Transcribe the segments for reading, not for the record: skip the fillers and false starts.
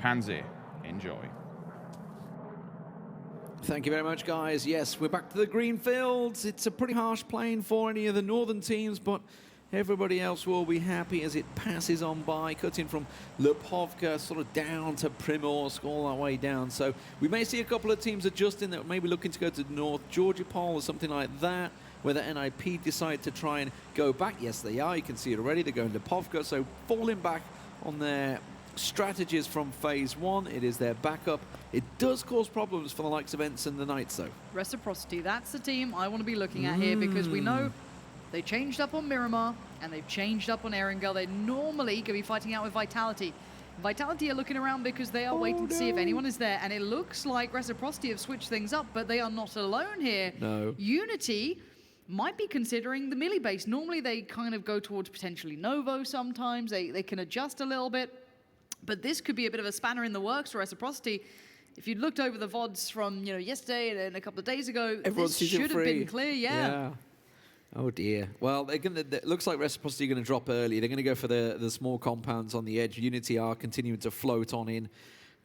Pansy. Enjoy. Thank you very much, guys. Yes, we're back to the green fields. It's a pretty harsh plane for any of the northern teams, but everybody else will be happy as it passes on by, cutting from Lipovka sort of down to Primorsk, all that way down. So we may see a couple of teams adjusting that may be looking to go to North Georgia Pole or something like that, whether NIP decide to try and go back. Yes, they are. You can see it already. They're going to Lipovka, so falling back on their strategies from Phase 1. It is their backup. It does cause problems for the likes of ENCE and the Knights, though. Reciprocity, that's the team I want to be looking at here, because we know they changed up on Miramar and they've changed up on Erangel. They're normally going to be fighting out with Vitality. Vitality are looking around because they are waiting to see if anyone is there, and it looks like Reciprocity have switched things up, but they are not alone here. No. Unity might be considering the melee base. Normally they kind of go towards potentially Novo sometimes. They can adjust a little bit. But this could be a bit of a spanner in the works for Reciprocity. If you'd looked over the VODs from yesterday and a couple of days ago, this should have been clear, yeah. Oh dear. Well, it looks like Reciprocity are going to drop early. They're going to go for the small compounds on the edge. Unity are continuing to float on in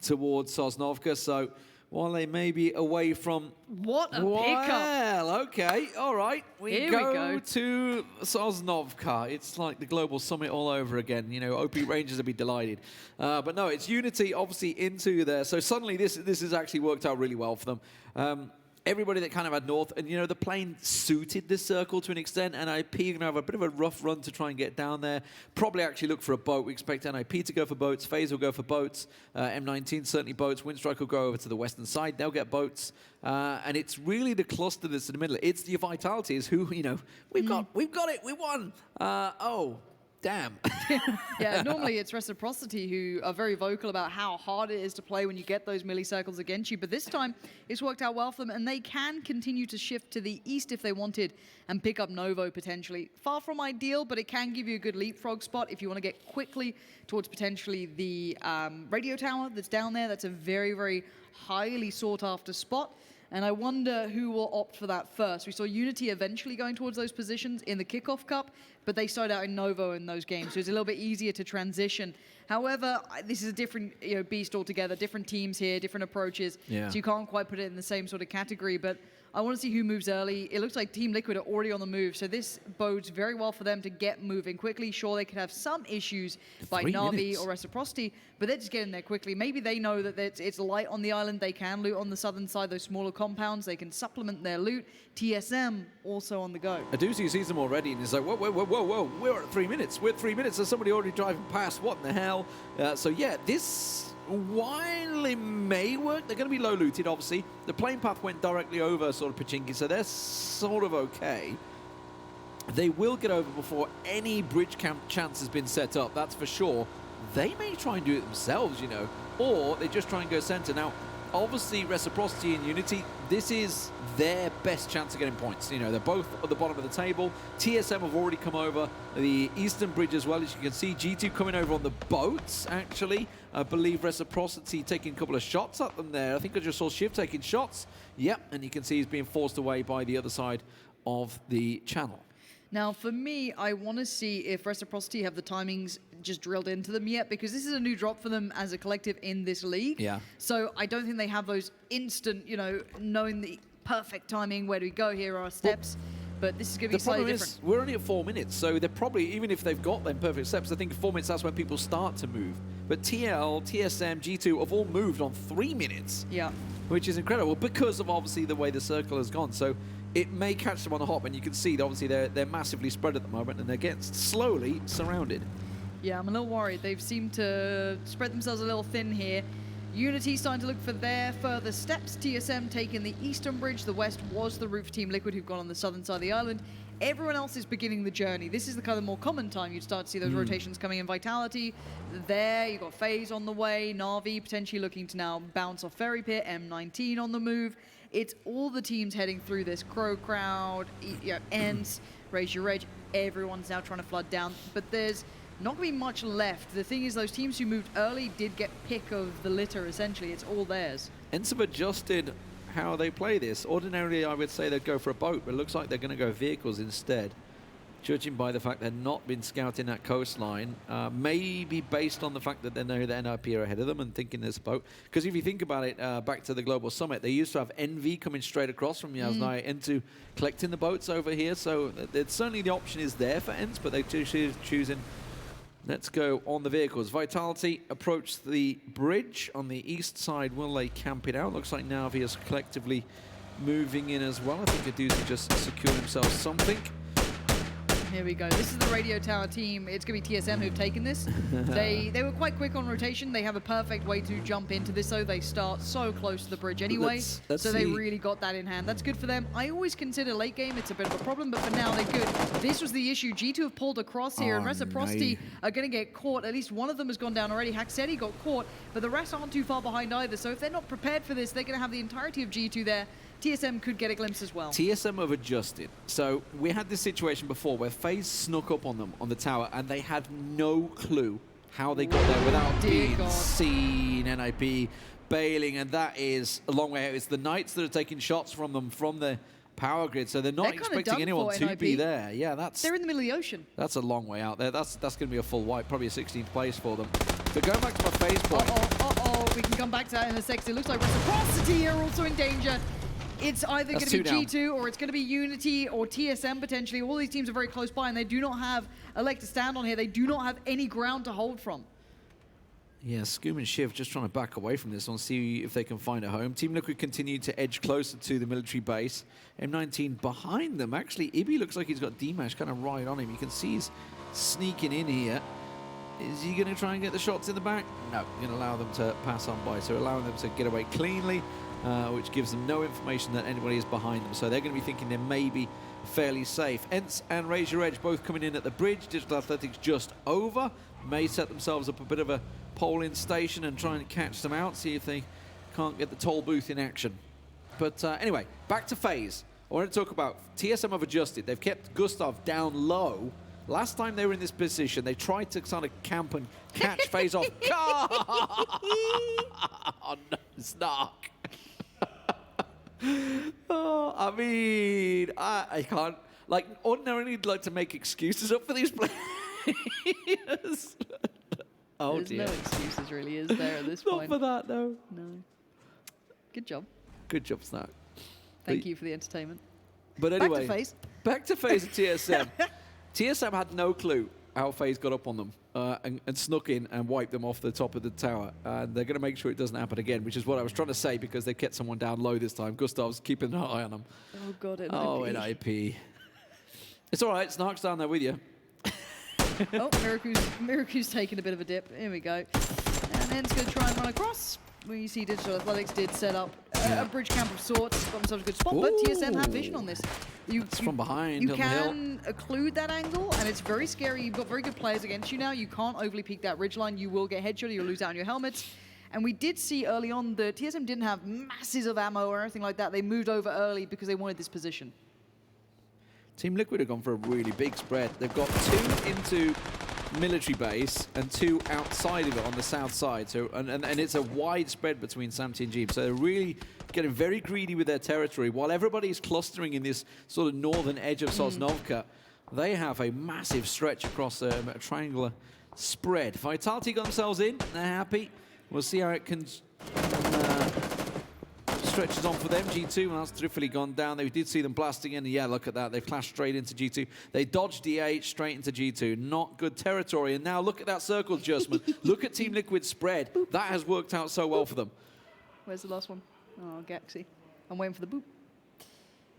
towards Sosnovka. So while they may be away from... What a pickup! Well, okay, all right. Here we go to Sosnovka. It's like the global summit all over again. You know, OP Rangers would be delighted. But no, it's Unity obviously into there. So suddenly this has actually worked out really well for them. Everybody that kind of had north, and the plane suited this circle to an extent. NIP are going to have a bit of a rough run to try and get down there. Probably actually look for a boat. We expect NIP to go for boats. FaZe will go for boats. M19 certainly boats. Winstrike will go over to the western side. They'll get boats. And it's really the cluster that's in the middle. It's the Vitalities who, we've got it. We won. Oh, damn. Yeah, normally it's Reciprocity who are very vocal about how hard it is to play when you get those melee circles against you, but this time it's worked out well for them, and they can continue to shift to the east if they wanted and pick up Novo potentially. Far from ideal, but it can give you a good leapfrog spot if you want to get quickly towards potentially the radio tower that's down there. That's a very, very highly sought after spot. And I wonder who will opt for that first. We saw Unity eventually going towards those positions in the Kickoff Cup, but they started out in Novo in those games, so it's a little bit easier to transition. However, this is a different beast altogether, different teams here, different approaches, so you can't quite put it in the same sort of category. But I want to see who moves early. It looks like Team Liquid are already on the move, so this bodes very well for them to get moving quickly. Sure, they could have some issues by Navi or Reciprocity, but they're just getting there quickly. Maybe they know that it's light on the island. They can loot on the southern side, those smaller compounds. They can supplement their loot. TSM also on the go. Adusi sees them already and he's like, whoa, whoa, whoa, whoa, whoa. We're at 3 minutes. We're at 3 minutes. There's somebody already driving past. What in the hell? So yeah, this... While it may work, they're going to be low looted, obviously. The plane path went directly over sort of Pachinki, so they're sort of okay. They will get over before any bridge camp chance has been set up, that's for sure. They may try and do it themselves, or they just try and go center. Now, obviously, Reciprocity and Unity, this is their best chance of getting points. They're both at the bottom of the table. TSM have already come over the eastern bridge as well, as you can see. G2 coming over on the boats, actually. I believe Reciprocity taking a couple of shots at them there. I think I just saw Shiv taking shots. Yep, and you can see he's being forced away by the other side of the channel. Now, for me, I want to see if Reciprocity have the timings just drilled into them yet, because this is a new drop for them as a collective in this league. Yeah. So I don't think they have those instant, knowing the perfect timing, where do we go, here are our steps. But this is going to be slightly different. We're only at 4 minutes, so they're probably, even if they've got them perfect steps, I think 4 minutes, that's when people start to move. But TL, TSM, G2 have all moved on 3 minutes. Yeah. Which is incredible because of obviously the way the circle has gone. So it may catch them on the hop, and you can see that obviously they're massively spread at the moment, and they're getting slowly surrounded. Yeah, I'm a little worried. They've seemed to spread themselves a little thin here. Unity starting to look for their further steps. TSM taking the eastern bridge. The west was the roof Team Liquid who've gone on the southern side of the island. Everyone else is beginning the journey. This is the kind of more common time you'd start to see those rotations coming in. Vitality there, you've got FaZe on the way, Navi potentially looking to now bounce off Ferry Pit, M19 on the move. It's all the teams heading through this. CrowCrowd, ENCE, Raise Your Edge, everyone's now trying to flood down, but there's not going to be much left. The thing is, those teams who moved early did get pick of the litter, essentially. It's all theirs. ENCE have adjusted how they play this. Ordinarily, I would say they'd go for a boat, but it looks like they're going to go vehicles instead. judging by the fact they've not been scouting that coastline, maybe based on the fact that they know the NIP are ahead of them and thinking there's a boat. Because if you think about it, back to the Global Summit, they used to have Envy coming straight across from Yasnaya into collecting the boats over here. So certainly the option is there for ENCE, but they're choosing, let's go on the vehicles. Vitality approach the bridge on the east side. Will they camp it out? Looks like Navi is collectively moving in as well. I think Adu's just secured himself something. Here we go. This is the radio tower team. It's going to be TSM who've taken this. They were quite quick on rotation. They have a perfect way to jump into this, though. They start so close to the bridge anyway, so they really got that in hand. That's good for them. I always consider late game it's a bit of a problem, but for now they're good. This was the issue. G2 have pulled across here, and Reciprocity are going to get caught. At least one of them has gone down already. Haxetti got caught, but the rest aren't too far behind either. So if they're not prepared for this, they're going to have the entirety of G2 there. TSM could get a glimpse as well. TSM have adjusted. So we had this situation before where FaZe snuck up on them on the tower and they had no clue how they got there without being seen, NIP bailing, and that is a long way out. It's the Knights that are taking shots from them from the power grid, so they're not expecting anyone to be there. Yeah, they're in the middle of the ocean. That's a long way out there. That's going to be a full wipe, probably a 16th place for them. But going back to my FaZe point. We can come back to that in a sec. It looks like Reciprocity are also in danger. It's either going to be G2 or it's going to be Unity or TSM potentially. All these teams are very close by and they do not have a leg to stand on here. They do not have any ground to hold from. Yeah, Scoom and Shiv just trying to back away from this one, see if they can find a home. Team Liquid continue to edge closer to the military base. M19 behind them. Actually, Ibi looks like he's got D-Mash kind of right on him. You can see he's sneaking in here. Is he going to try and get the shots in the back? No, going to allow them to pass on by. So allowing them to get away cleanly. Which gives them no information that anybody is behind them. So they're going to be thinking they may be fairly safe. ENCE and Raise Your Edge both coming in at the bridge. Digital Athletics just over. May set themselves up a bit of a pole-in station and try and catch them out, see if they can't get the toll booth in action. But anyway, back to FaZe. I want to talk about TSM have adjusted. They've kept Gustav down low. Last time they were in this position, they tried to kind of camp and catch FaZe off. Oh, no, Snark. Oh, I mean, I can't, like, ordinarily like to make excuses up for these players. Oh, there's no excuses really, is there, at this point? Not for that, no. No. Good job. Good job, Snark. Thank you for the entertainment. But anyway, back to FaZe and TSM. TSM had no clue how FaZe got up on them and snuck in and wiped them off the top of the tower. And they're going to make sure it doesn't happen again, which is what I was trying to say because they kept someone down low this time. Gustav's keeping an eye on them. Oh, God, NIP. Oh, NIP. It's all right. Snark's down there with you. Oh, Miracu's taking a bit of a dip. Here we go. And then's going to try and run across. We see Digital Athletics did set up a bridge camp of sorts. Got themselves a good spot, but TSM have vision on this. It's from behind. You can occlude that angle, and it's very scary. You've got very good players against you now. You can't overly peek that ridgeline. You will get headshot. You'll lose out on your helmets. And we did see early on that TSM didn't have masses of ammo or anything like that. They moved over early because they wanted this position. Team Liquid have gone for a really big spread. They've got 2 into military base and 2 outside of it on the south side. So and it's a wide spread between Samty and Jeep. So they're really getting very greedy with their territory. While everybody's clustering in this sort of northern edge of Sosnovka, they have a massive stretch across a triangular spread. Vitality got themselves in. They're happy. We'll see how it can stretches on for them. G2, and that's thriftily gone down. They did see them blasting in. Yeah, look at that. They've clashed straight into G2. They dodged D8 straight into G2. Not good territory. And now look at that circle adjustment. Look at Team Liquid's spread. That has worked out so well for them. Where's the last one? Oh, Gaxi. I'm waiting for the boop.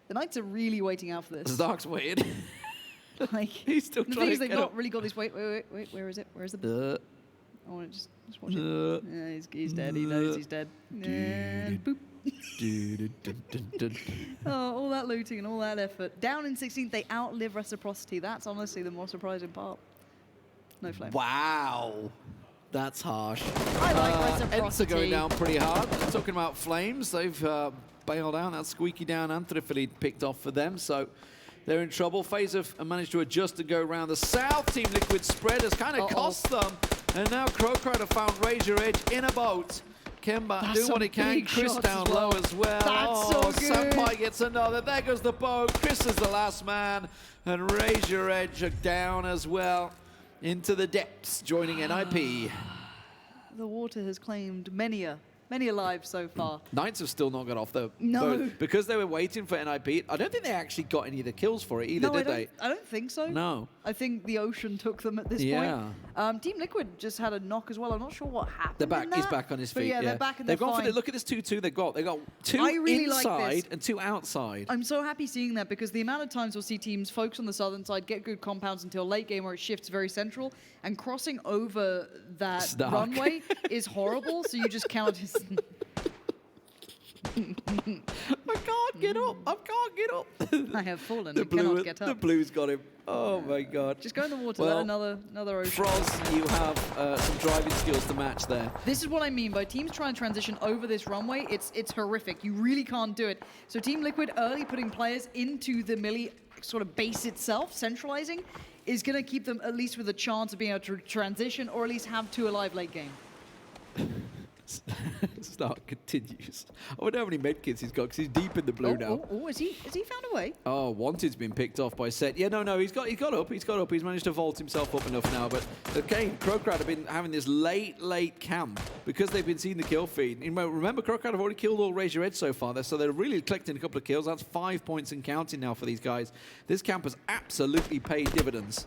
The Knights are really waiting out for this. Dark's waiting. Like, he's still trying to they've not really got this. Wait. Where is it? Where's the... I want to just watch it. Yeah, he's dead. He knows he's dead. And boop. Oh, all that looting and all that effort. Down in 16th, they outlive Reciprocity. That's honestly the more surprising part. No flame. Wow. That's harsh. I like Reciprocity. ENCE are going down pretty hard. Talking about flames, they've bailed out. That squeaky down Anthrifily picked off for them, so they're in trouble. FaZe have managed to adjust and go around the south. Team Liquid spread has kind of cost them. And now CrowCrowd have found Raise Your Edge in a boat. Kemba doing what he can. big Chris shots down as well. low as well. That's so good. Senpai gets another. There goes the bow. Chris is the last man. And Raise Your Edge are down as well into the depths, joining NIP. The water has claimed many a lives so far. Knights have still not got off the No. boat because they were waiting for NIP. I don't think they actually got any of the kills for it either, No, did they? I don't think so. No. I think the ocean took them at this point. Team Liquid just had a knock as well. I'm not sure what happened. They're back. in that, He's back on his but feet. yeah, they're back and They've they're gone for fine. the look at this 2-2 they've got. They've got two I really like inside this. and two outside. I'm so happy seeing that because the amount of times we'll see teams focus on the southern side, get good compounds until late game where it shifts very central, and crossing over that runway is horrible. So you just cannot. I can't get up. I can't get up. I have fallen. The I cannot blue, get the up. blue's got him. Oh my God. Just go in the water. Well, let another ocean. Froz, you have some driving skills to match there. This is what I mean by teams trying to transition over this runway. It's horrific. You really can't do it. So Team Liquid early putting players into the melee sort of base itself, centralizing, is going to keep them at least with a chance of being able to transition or at least have two alive late game. Start continues. I wonder how many medkits he's got because he's deep in the blue now. Has he found a way? Oh, Wanted's been picked off by Set. Yeah, no, he's got up. He's got up. He's managed to vault himself up enough now. But again, CrowCrowd have been having this late camp because they've been seeing the kill feed. Remember, CrowCrowd have already killed all Raise Your Edge so far, so they're really collecting a couple of kills. That's 5 points and counting now for these guys. This camp has absolutely paid dividends.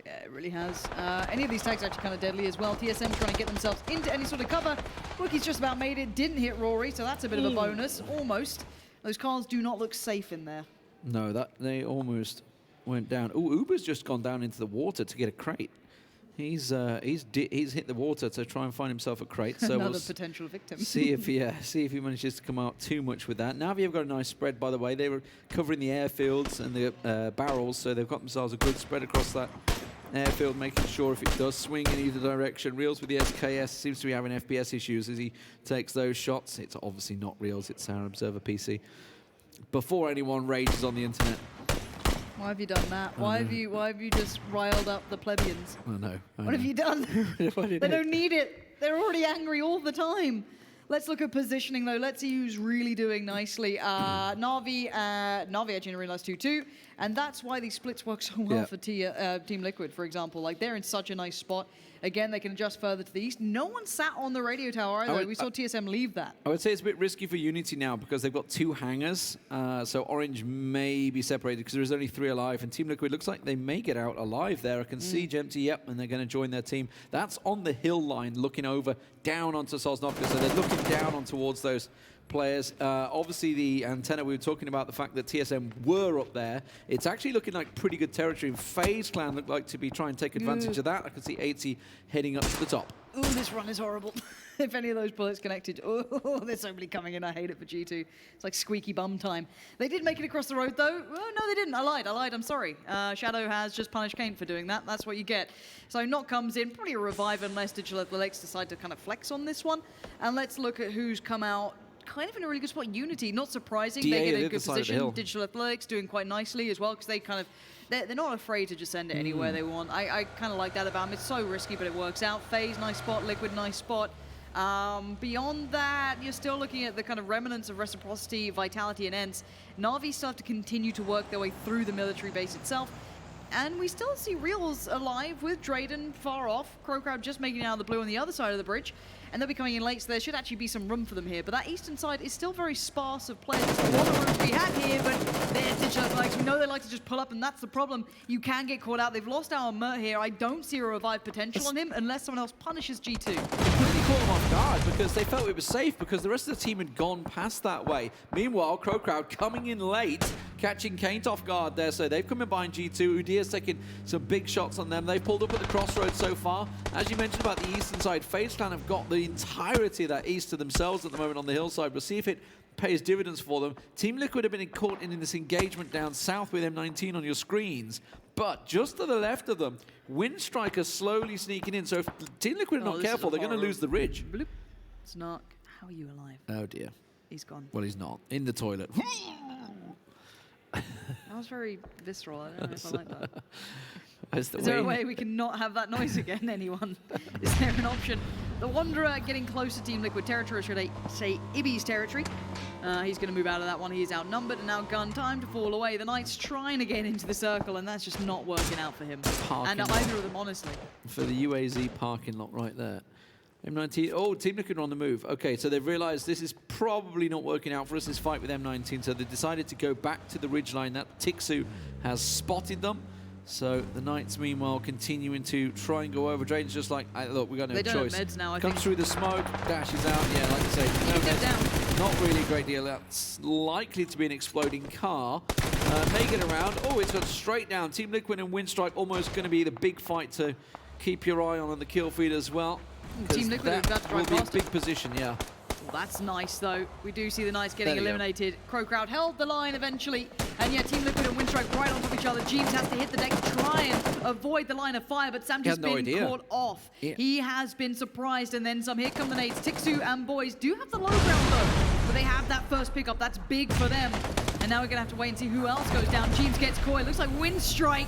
Yeah, it really has. Any of these tags are actually kind of deadly as well. TSM trying to get themselves into any sort of cover. Rookie's just about made it. Didn't hit Rory, so that's a bit of a bonus. Almost. Those cars do not look safe in there. No, they almost went down. Oh, Uber's just gone down into the water to get a crate. He's hit the water to try and find himself a crate. So Another we'll potential victim. see if he manages to come out too much with that. Navi have got a nice spread, by the way. They were covering the airfields and the barrels, so they've got themselves a good spread across that airfield, making sure if it does swing in either direction. Reels with the SKS seems to be having FPS issues as he takes those shots. It's obviously not Reels, it's our Observer PC. Before anyone rages on the internet. Why have you done that? Why have you just riled up the plebeians? I know. What have you done? They don't need it. They're already angry all the time. Let's look at positioning, though. Let's see who's really doing nicely. Navi actually didn't realize 2-2, and that's why these splits work so well for Team Liquid, for example. Like, they're in such a nice spot. Again, they can adjust further to the east. No one sat on the radio tower either. We saw TSM leave that. I would say it's a bit risky for Unity now because they've got two hangars. So Orange may be separated because there's only 3 alive. And Team Liquid looks like they may get out alive there. I can see Empty, yep, and they're going to join their team. That's on the hill line looking over down onto Sosnovka. So they're looking down on towards those players. Obviously, the antenna, we were talking about the fact that TSM were up there. It's actually looking like pretty good territory. FaZe Clan look like to be trying to take advantage of that. I can see 80 heading up to the top. Ooh, this run is horrible. If any of those bullets connected. Oh, there's so many coming in. I hate it for G2. It's like squeaky bum time. They did make it across the road, though. Oh, no, they didn't. I lied. I'm sorry. Shadow has just punished Kane for doing that. That's what you get. So Knock comes in. Probably a revive unless Digital Athletics decide to kind of flex on this one. And let's look at who's come out kind of in a really good spot. Unity, not surprising. They get a good position. Digital Athletics doing quite nicely as well because they kind of, they're not afraid to just send it anywhere they want. I kind of like that about them. It's so risky, but it works out. FaZe, nice spot. Liquid, nice spot. Beyond that, you're still looking at the kind of remnants of Reciprocity, Vitality, and ENCE. Navi still have to continue to work their way through the military base itself. And we still see Reels alive with Drayden far off. CrowCrowd just making it out of the blue on the other side of the bridge. And they'll be coming in late, so there should actually be some room for them here. But that eastern side is still very sparse of players. There's a lot of room to be had here, but there's Digital Athletics. We know they like to just pull up, and that's the problem. You can get caught out. They've lost our Mert here. I don't see a revive potential on him unless someone else punishes G2. Really caught them off guard because they felt it was safe because the rest of the team had gone past that way. Meanwhile, CrowCrowd coming in late, catching Kane off guard there. So they've come in behind G2. Udir's taking some big shots on them. They've pulled up at the crossroads so far. As you mentioned about the eastern side, FaZe Clan have got the entirety of that east to themselves at the moment on the hillside. We'll see if it pays dividends for them. Team Liquid have been caught in this engagement down south with M19 on your screens. But just to the left of them, Winstrike is slowly sneaking in. So if Team Liquid are not careful, they're going to lose the ridge. Bloop. Snark, how are you alive? Oh dear. He's gone. Well, he's not. In the toilet. That was very visceral. I don't know if I like that. Is there a way we can not have that noise again, anyone? Is there an option? The Wanderer getting close to Team Liquid territory, or should I say Ibby's territory. He's going to move out of that one. He is outnumbered, and now gun time to fall away. The Knights trying to get into the circle, and that's just not working out for him. Parking and lot. either of them, honestly. For the UAZ parking lot right there. M19, oh, Team Liquid are on the move. Okay, so they've realized this is probably not working out for us, this fight with M19, so they decided to go back to the ridgeline. That Tixu has spotted them. So the Knights, meanwhile, continuing to try and go over. Draden's just like, look, we got no choice. They don't have meds now, I Comes think. through the smoke, dashes out. Yeah, like I say, no meds. Not really a great deal. That's likely to be an exploding car. May get around. Oh, it's gone straight down. Team Liquid and Winstrike almost going to be the big fight to keep your eye on the kill feed as well. Team Liquid are about to drive will be past a big position, yeah. Well, that's nice, though. We do see the Knights getting There you go. eliminated. CrowCrowd held the line eventually, and yet Team Liquid and Winstrike right on top of each other. Jeeves has to hit the deck to try and avoid the line of fire, but Sam just no been idea. caught off. Yeah. He has been surprised, and then some. Here come the nades. Tixu and Boys do have the low ground, though, but they have that first pickup. That's big for them. And now we're going to have to wait and see who else goes down. Jeeves gets Koi. Looks like Winstrike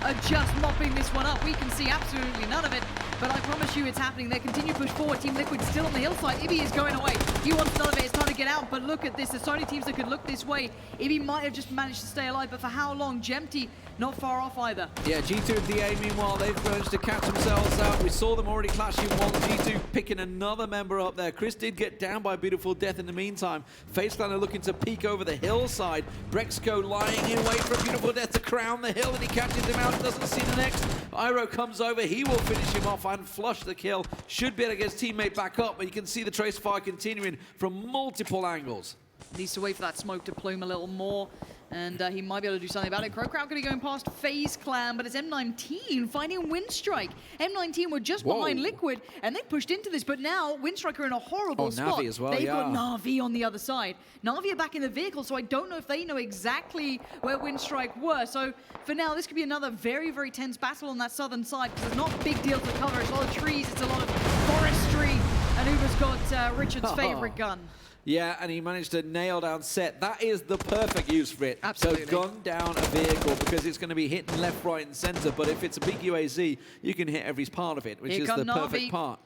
are just mopping this one up. We can see absolutely none of it, but I promise you it's happening. They continue to push forward. Team Liquid still on the hillside. Ibby is going away. He wants none of it. It's time to get out, but look at this. There's so many teams that could look this way. Ibby might have just managed to stay alive, but for how long? Gemty not far off either. Yeah, G2 and DA, meanwhile, they've managed to catch themselves out. We saw them already clashing one. G2 picking another member up there. Chris did get down by Beautiful Death in the meantime. FaZe Clan are looking to peek over the hillside. Brexco lying in wait for Beautiful Death to crown the hill, and he catches him out. Doesn't see the next. Iro comes over. He will finish him off and flush the kill. Should be able to get his teammate back up, but you can see the trace fire continuing from multiple angles. Needs to wait for that smoke to plume a little more, and he might be able to do something about it. CrowCrowd going to be going past FaZe Clan, but it's M19 finding Winstrike. M19 were just behind Liquid, and they pushed into this, but now Winstrike are in a horrible spot. Navi as well, They've got Navi on the other side. Navi are back in the vehicle, so I don't know if they know exactly where Winstrike were. So for now, this could be another very, very tense battle on that southern side, because there's not a big deal to cover. It's a lot of trees, it's a lot of forestry, and Uber's got Richard's favorite gun. Yeah, and he managed to nail down Set. That is the perfect use for it. Absolutely. So gun down a vehicle, because it's going to be hitting left, right, and center. But if it's a big UAZ, you can hit every part of it, which is the perfect part.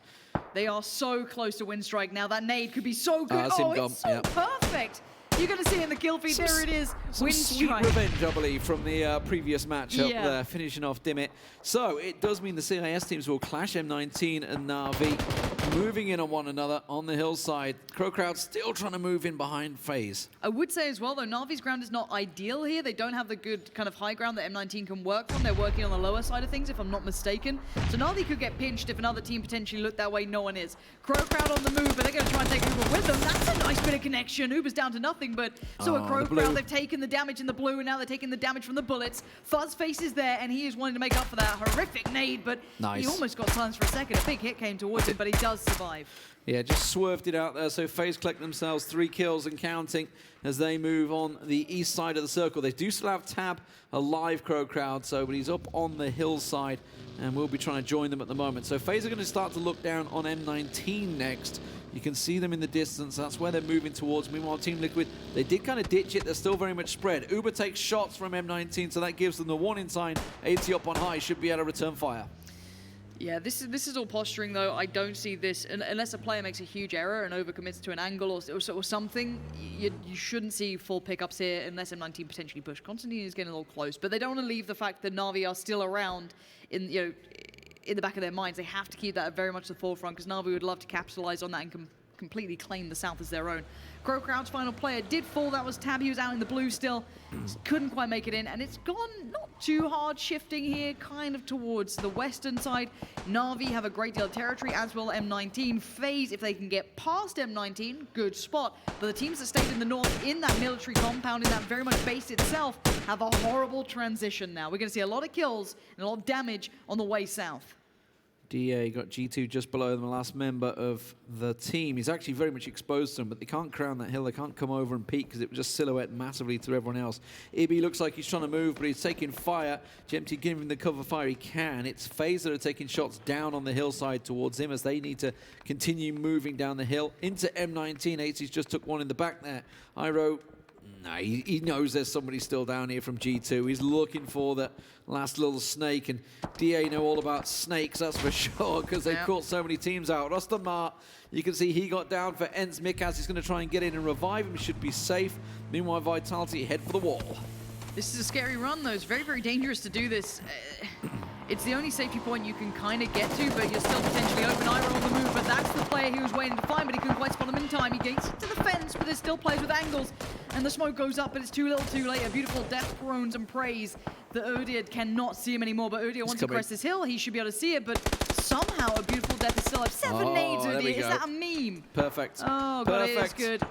They are so close to Winstrike now. That nade could be so good. That's it's so perfect. You're going to see it in the kill feed. There it is. Some sweet revenge, I believe, from the previous matchup there, finishing off Dimit. So it does mean the CIS teams will clash. M19 and Navi moving in on one another on the hillside. CrowCrowd still trying to move in behind FaZe. I would say as well, though, Navi's ground is not ideal here. They don't have the good kind of high ground that M19 can work from. They're working on the lower side of things, if I'm not mistaken. So Navi could get pinched if another team potentially looked that way. No one is. CrowCrowd on the move, but they're going to try and take Uber with them. That's a nice bit of connection. Uber's down to nothing, but so a CrowCrowd, they've taken the damage in the blue, and now they're taking the damage from the bullets. Fuzzface is there, and he is wanting to make up for that horrific nade, but he almost got silenced for a second. A big hit came towards him, but he does survive. Yeah, just swerved it out there. So FaZe collect themselves 3 kills and counting as they move on the east side of the circle. They do still have Tab alive, CrowCrowd, so but he's up on the hillside, and we'll be trying to join them at the moment. So FaZe are going to start to look down on M19 next. You can see them in the distance. That's where they're moving towards. Meanwhile, Team Liquid, they did kind of ditch it. They're still very much spread. Uber takes shots from M19, so that gives them the warning sign. 80 up on high, should be able to return fire. Yeah, this is all posturing, though. I don't see this, unless a player makes a huge error and overcommits to an angle or something, you shouldn't see full pickups here unless M19 potentially push. Constantine is getting a little close, but they don't want to leave the fact that Navi are still around in the back of their minds. They have to keep that very much the forefront, because Navi would love to capitalize on that and completely claim the South as their own. CrowCrowd's final player did fall. That was Tab. He was out in the blue still. Couldn't quite make it in, and it's gone not too hard, shifting here kind of towards the western side. Navi have a great deal of territory, as will M19. FaZe, if they can get past M19, good spot. But the teams that stayed in the north, in that military compound, in that very much base itself, have a horrible transition now. We're going to see a lot of kills and a lot of damage on the way south. DA got G2 just below them, the last member of the team. He's actually very much exposed to them, but they can't crown that hill. They can't come over and peek because it would just silhouette massively through everyone else. Ibby looks like he's trying to move, but he's taking fire. Gemty giving him the cover fire he can. It's FaZe that are taking shots down on the hillside towards him as they need to continue moving down the hill into M19. 80's just took one in the back there. Iro No, he knows there's somebody still down here from G2. He's looking for that last little snake, and DA know all about snakes, that's for sure, because they've caught so many teams out. Rustamar, you can see he got down for ENCE. Mikaz is going to try and get in and revive him. Should be safe. Meanwhile, Vitality head for the wall. This is a scary run, though. It's very, very dangerous to do this. It's the only safety point you can kind of get to, but you're still potentially open. Ira on the move, but that's the player he was waiting to find, but he couldn't quite spot him in time. He gets to the fence, but there's still players with angles, and the smoke goes up, but it's too little too late. A beautiful death groans and prays that Udyr cannot see him anymore, but Udyr wants to crest this hill. He should be able to see it, but somehow a beautiful death is still alive. 7 nades, Udyr. Is that a meme? Perfect. Oh, God, it is good.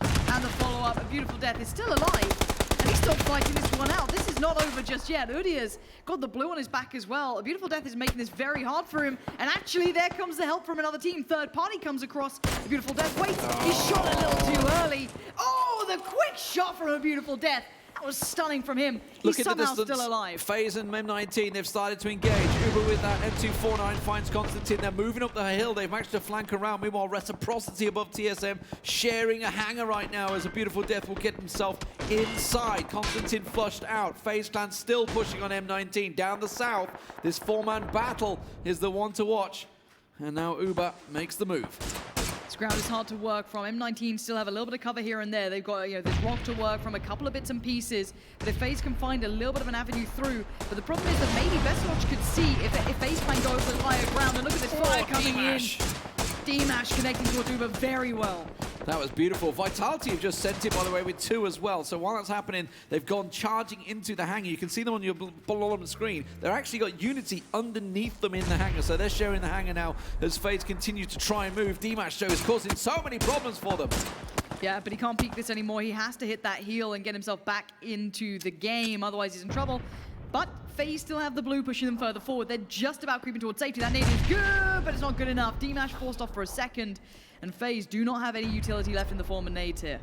And the follow-up, a beautiful death is still alive. And he's still fighting this one out. This is not over just yet. Udyr's got the blue on his back as well. A beautiful death is making this very hard for him. And actually, there comes the help from another team. Third party comes across. A beautiful death. Wait, he's shot a little too early. Oh, the quick shot from a beautiful death. That was stunning from him. He's somehow still alive. FaZe and M19, they've started to engage. Uber with that M249 finds Constantine. They're moving up the hill. They've managed to flank around. Meanwhile, Reciprocity above TSM, sharing a hanger right now as a beautiful death will get himself inside. Constantine flushed out. FaZe Clan still pushing on M19 down the south. This 4-man battle is the one to watch. And now Uber makes the move. This ground is hard to work from. M19 still have a little bit of cover here and there. They've got this rock to work from, a couple of bits and pieces. But if FaZe can find a little bit of an avenue through. But the problem is that maybe Veselotch could see if FaZe can go over the higher ground. And look at this fire coming in. D-Mash connecting towards Uber very well. That was beautiful. Vitality have just sent it, by the way, with 2 as well. So while that's happening, they've gone charging into the hangar. You can see them on your bottom screen. They've actually got Unity underneath them in the hangar. So they're sharing the hangar now as FaZe continue to try and move. D-Mash show is causing so many problems for them. Yeah, but he can't peek this anymore. He has to hit that heal and get himself back into the game. Otherwise, he's in trouble. But FaZe still have the blue pushing them further forward. They're just about creeping towards safety. That nade is good, but it's not good enough. D-Mash forced off for a second. And FaZe do not have any utility left in the form of nades here.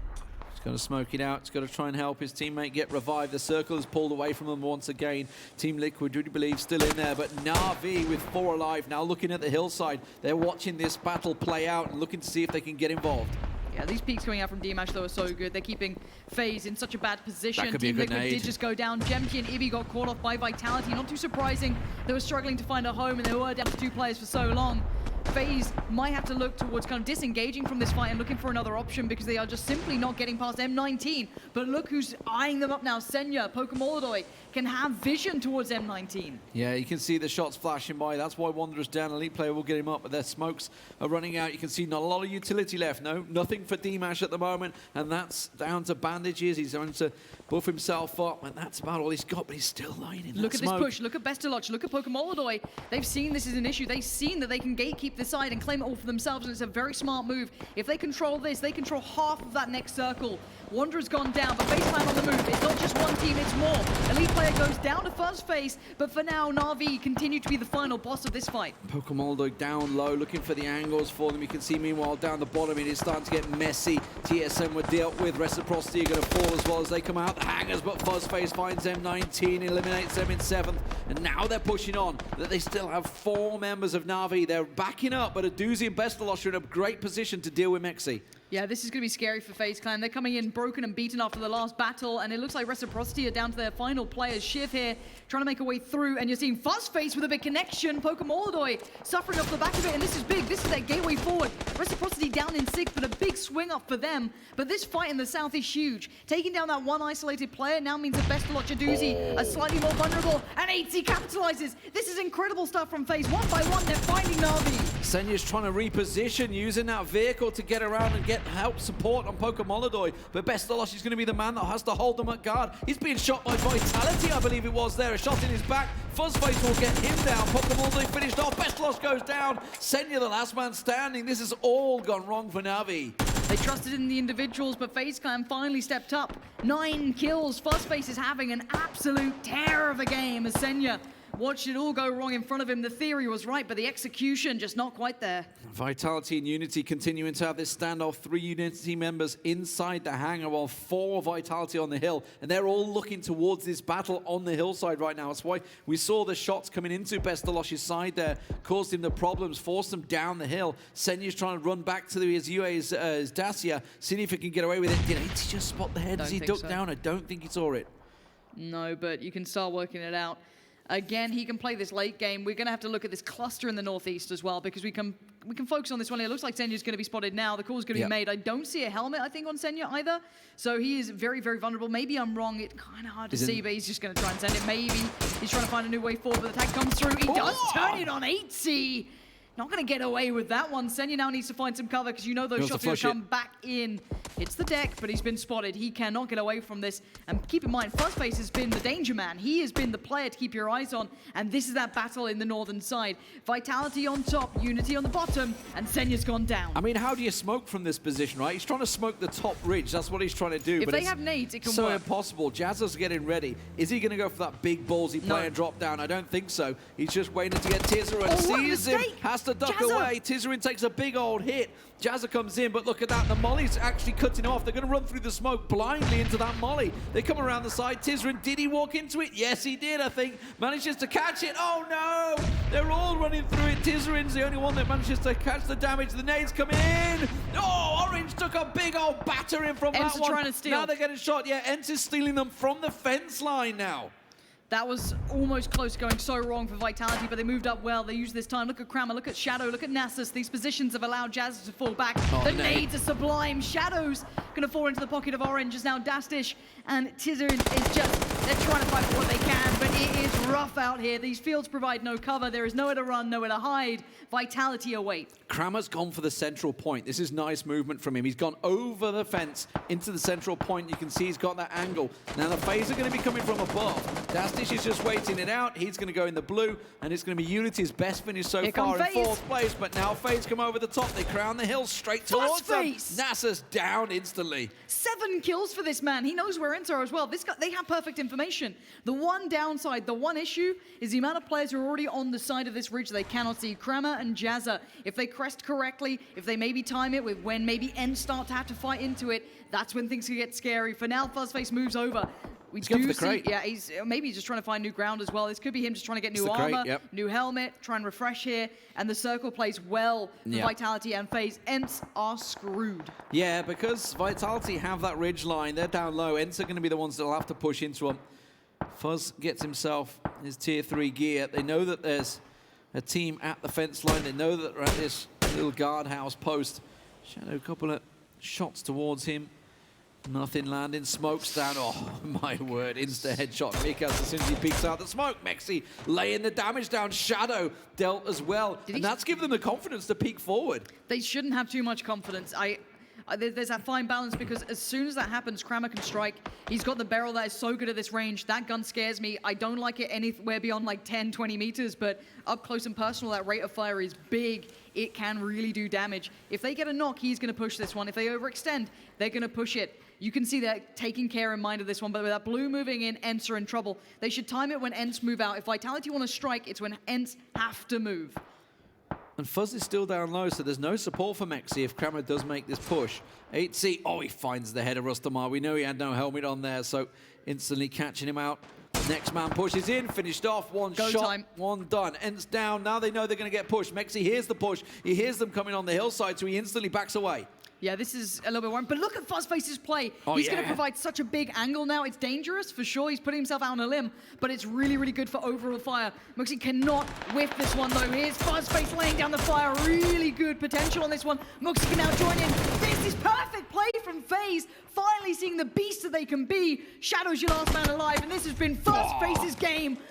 He's got to smoke it out. He's got to try and help his teammate get revived. The circle is pulled away from them once again. Team Liquid, do you believe, still in there. But Navi with 4 alive now looking at the hillside. They're watching this battle play out and looking to see if they can get involved. Yeah, these peaks coming out from D-Mash, though, are so good. They're keeping FaZe in such a bad position. That could be a good Team Liquid nade. did just go down. Gemki and Ibi got caught off by Vitality. Not too surprising. They were struggling to find a home, and they were down to 2 players for so long. FaZe might have to look towards kind of disengaging from this fight and looking for another option because they are just simply not getting past M19. But look who's eyeing them up now. Senya, Pokemolodoy can have vision towards M19. Yeah, you can see the shots flashing by. That's why Wanderer's down. Elite player will get him up, but their smokes are running out. You can see not a lot of utility left. No, nothing for D-Mash at the moment, and that's down to bandages. He's going to buff himself up, and that's about all he's got, but he's still lying in Look that at smoke. this push. Look at Bestaloch. Look at Pokemolodoy. They've seen this is an issue. They've seen that they can gatekeep this side and claim it all for themselves, and it's a very smart move. If they control this, they control half of that next circle. Wanderer's gone down, but FaZe Clan on the move. It's not just one team, it's more. Elite player goes down to first phase, but for now, Navi continue to be the final boss of this fight. Pokemoldo down low, looking for the angles for them. You can see, meanwhile, down the bottom, it is starting to get messy. TSM were dealt with. Reciprocity are going to fall as well as they come out the hangers, but Fuzzface finds M19, eliminates them in 7th, and now they're pushing on. That they still have 4 members of Navi. They're backing up, but Aduzi and Bestalosh are in a great position to deal with Mexi. Yeah, this is going to be scary for FaZe Clan. They're coming in broken and beaten after the last battle, and it looks like Reciprocity are down to their final players. Shiv here, trying to make a way through, and you're seeing Fuzzface with a big connection. Pokemolodoy suffering off the back of it, and this is big. This is their gateway forward. Reciprocity down in 6th, but a big swing up for them. But this fight in the south is huge. Taking down that one isolated player now means that Bestaloch Aduzi are slightly more vulnerable, and ENCE capitalizes. This is incredible stuff from FaZe. One by one, they're finding Navi. Senya's trying to reposition, using that vehicle to get around and get help support on Pokemolodoy, but Bestalosh is going to be the man that has to hold them at guard. He's being shot by Vitality, I believe it was there. A shot in his back. Fuzzface will get him down. Pokemolodoy finished off. Bestalosh goes down. Senya, the last man standing. This has all gone wrong for Navi. They trusted in the individuals, but FaZe Clan finally stepped up. 9 kills. Fuzzface is having an absolute tear of a game as Senya watched it all go wrong in front of him. The theory was right, but the execution just not quite there. Vitality and Unity continuing to have this standoff. 3 Unity members inside the hangar while 4 Vitality on the hill. And they're all looking towards this battle on the hillside right now. That's why we saw the shots coming into Bestalosh's side there, caused him the problems, forced him down the hill. Senya's trying to run back to his Dacia, seeing if he can get away with it. Did he just spot the head as he ducked down? I don't think he saw it. No, but you can start working it out. Again, he can play this late game. We're going to have to look at this cluster in the northeast as well, because we can focus on this one. It looks like Senya's going to be spotted now. The call's going to be made. I don't see a helmet, I think, on Senya either. So he is very, very vulnerable. Maybe I'm wrong. It's kind of hard to see, but he's just going to try and send it. Maybe he's trying to find a new way forward, but the tag comes through. He does turn it on ENCE. Not going to get away with that one. Senya now needs to find some cover, because you know those shots are going to come back in. Hits the deck, but he's been spotted. He cannot get away from this. And keep in mind, FaZe has been the danger man. He has been the player to keep your eyes on. And this is that battle in the northern side. Vitality on top, Unity on the bottom, and Senya's gone down. I mean, how do you smoke from this position, right? He's trying to smoke the top ridge. That's what he's trying to do. If they have nades, it can so work. impossible. Jazza's getting ready. Is he going to go for that big ballsy play and drop down? I don't think so. He's just waiting to get Tizzera and sees him. Has to duck away. Tizzera takes a big old hit. Jazza comes in, but look at that. The molly's actually cutting off. They're going to run through the smoke blindly into that molly. They come around the side. Tizzera, did he walk into it? Yes, he did, I think. Manages to catch it. Oh, no. They're all running through it. Tizzerin's the only one that manages to catch the damage. The nades coming in. Oh, Orange took a big old battering from that one. trying to steal. Now they're getting shot. Yeah, ENCE is stealing them from the fence line now. That was almost close, going so wrong for Vitality, but they moved up well. They used this time. Look at Kramer, look at Shadow, look at Nasus. These positions have allowed Jazz to fall back. The nades are sublime. Shadow's going to fall into the pocket of Orange. Is now Dastish, and Tizzard is just, they're trying to fight for what they can, but it is rough out here. These fields provide no cover. There is nowhere to run, nowhere to hide. Vitality await. Kramer's gone for the central point. This is nice movement from him. He's gone over the fence into the central point. You can see he's got that angle. Now the FaZe are going to be coming from above. Dastish is just waiting it out. He's going to go in the blue, and it's going to be Unity's best finish so far in 4th place. But now FaZe come over the top. They crown the hill straight towards them. Nasus down instantly. 7 kills for this man. He knows where ENCE are as well. This guy, they have perfect information. The one downside, the one issue, is the amount of players who are already on the side of this ridge they cannot see. Kramer and Jazza, if they crest correctly, if they maybe time it with when maybe ENCE start to have to fight into it, that's when things can get scary. For now, FaZe moves over. We do see, yeah, he's maybe just trying to find new ground as well. This could be him just trying to get new armor, new helmet, try and refresh here. And the circle plays well for Vitality and FaZe. ENCE are screwed. Yeah, because Vitality have that ridge line. They're down low. ENCE are going to be the ones that'll have to push into them. Fuzz gets himself his tier 3 gear. They know that there's a team at the fence line. They know that they're at this little guardhouse post. Shadow, a couple of shots towards him. Nothing landing, smokes down. Oh, my word, insta headshot. Mikas as soon as he peeks out the smoke. Mexi laying the damage down. Shadow dealt as well. And that's given them the confidence to peek forward. They shouldn't have too much confidence. There's that fine balance, because as soon as that happens, Kramer can strike. He's got the barrel that is so good at this range. That gun scares me. I don't like it anywhere beyond like 10, 20 meters, but up close and personal, that rate of fire is big. It can really do damage. If they get a knock, he's going to push this one. If they overextend, they're going to push it. You can see they're taking care in mind of this one, but with that blue moving in, ENCE are in trouble. They should time it when ENCE move out. If Vitality want to strike, it's when ENCE have to move. And Fuzz is still down low, so there's no support for Mexi if Kramer does make this push. 8C, oh, he finds the head of Rustamar. We know he had no helmet on there, so instantly catching him out. Next man pushes in, finished off, one shot, one done. ENCE down, now they know they're going to get pushed. Mexi hears the push, he hears them coming on the hillside, so he instantly backs away. Yeah, this is a little bit worrying. But look at FaZe's play. He's going to provide such a big angle now. It's dangerous, for sure. He's putting himself out on a limb, but it's really, really good for overall fire. Muxy cannot whiff this one, though. Here's FaZe laying down the fire. Really good potential on this one. Muxy can now join in. This is perfect play from FaZe. Finally seeing the beast that they can be. Shadow's your last man alive, and this has been FaZe's game from